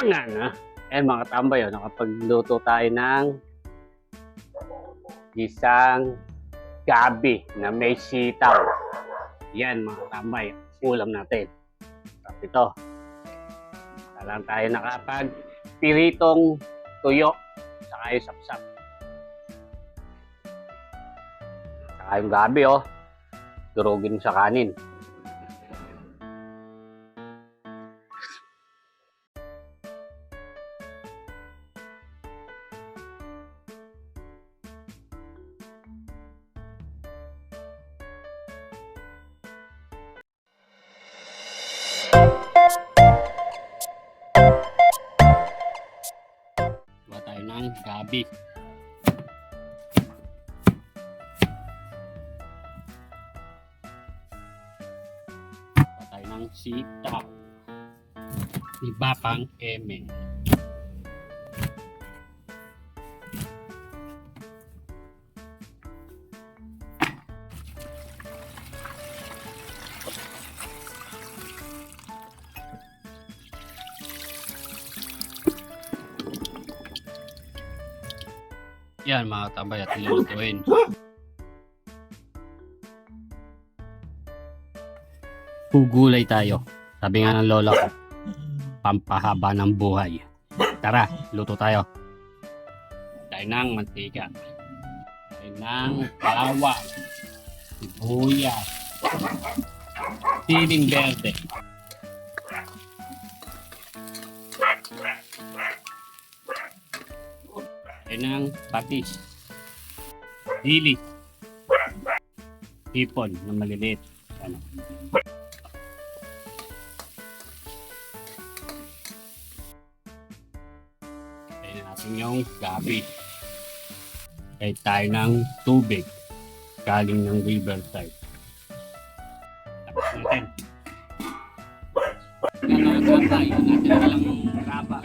Banana. Ayan mga tambay, nakapagluto tayo ng isang gabi na may sitaw. Yan mga tambay, ulam natin. Tapos ito, talang tayo nakapag piritong tuyo, saka yung sapsap. Saka yung gabi durugin sa kanin. Gawa tayo ng gabi. Gawa tayo ng sitaw. Iba pang eme. Yan mga tambay at lulutuin. Gugulay tayo. Sabi nga ng lola ko, pampahaba ng buhay. Tara, luto tayo. Tayo ng mantika. Tayo ng bawang, sibuyas, siling berde. Tayo ng patis, dili, hipon na maliliit. Ano? Tayo natin yung gabi. Tayo tayo ng tubig galing ng riverside. Tapos natin. Yan natin lang raba.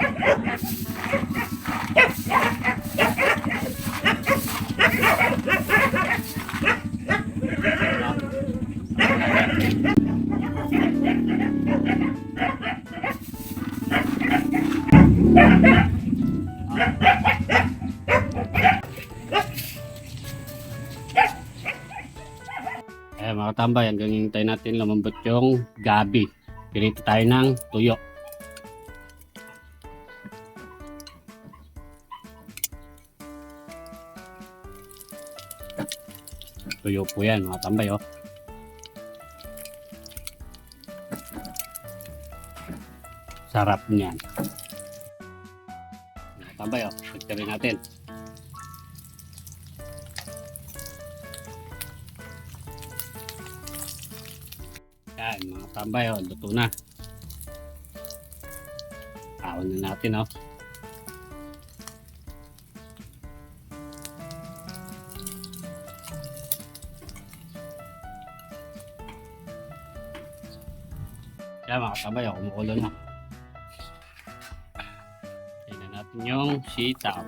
Mga tambay, hanggang hintay natin lumambot yung gabi. Pirito tayo ng tuyo. Tuyo po yan mga tambay Sarap niyan. Mga tambay pagkarin natin. Yan mga tambay luto na. Kaon na natin Yan mga tambay kumukulo na. Tingnan natin yung sitaw.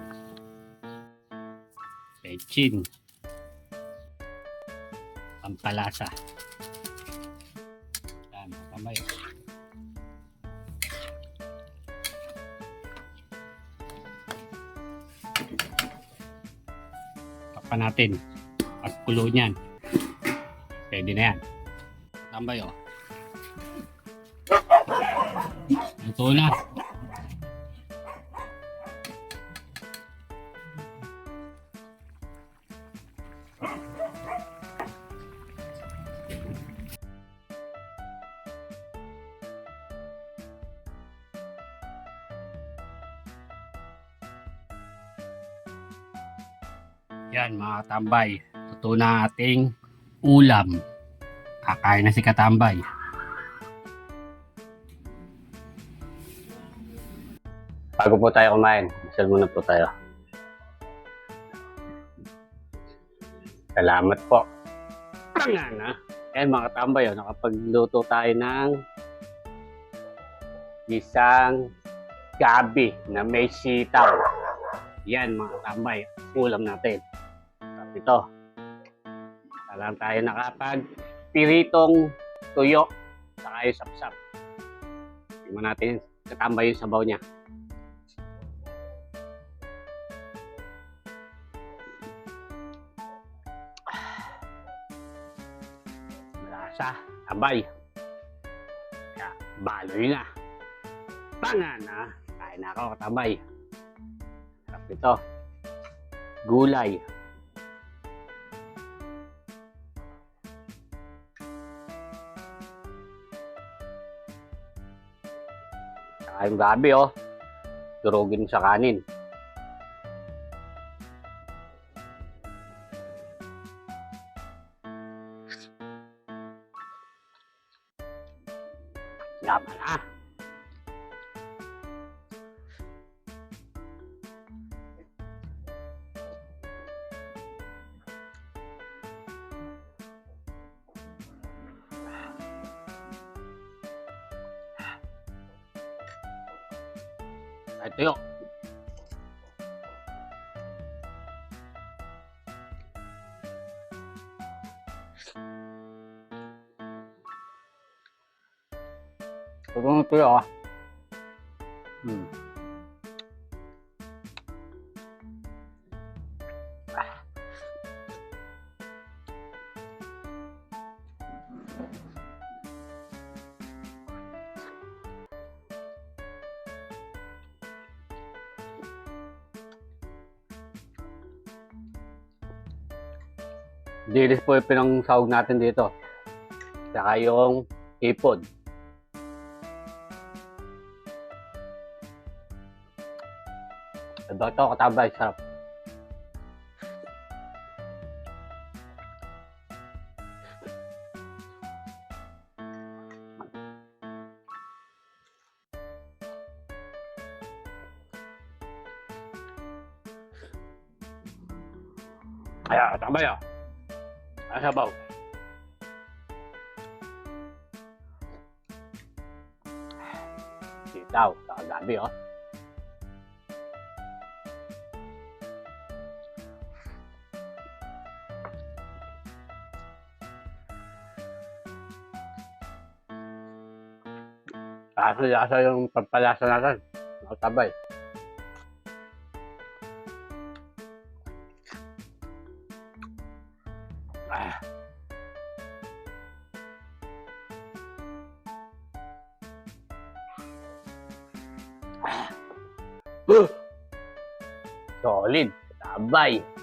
Pechin. Pampalasa. Kamay. Takpan natin. Pagkulo niyan. Pwede na yan. Tambay Ito na. Yan mga tambay, ito na ating ulam. Kakain na si katambay. Bago po tayo kumain, masal muna po tayo. Salamat po. Banana. Yan mga tambay, nakapagluto tayo ng isang gabi na may sitaw. Yan mga tambay, ulam natin. Ito, talang tayo nakapag piritong tuyo, saka yung sapsap. Tingnan natin katambay yung sabaw niya. tambay. Kaya, baloy na. Pangan na. Kain na ako katambay. Sarap ito. Gulay. Saka yung gabi oh. Durugin sa kanin. Yaman na. Ito yun. Ito yun. Dilis po yung pinangsahog natin dito. Saka yung ipod. Ito katambay, sarap. Ayan, katambay ah. Ang sabaw. Sitaw, saka gabi oh. Lasa yung pagpalasa natin. Nakatabay. Solid. Tabay.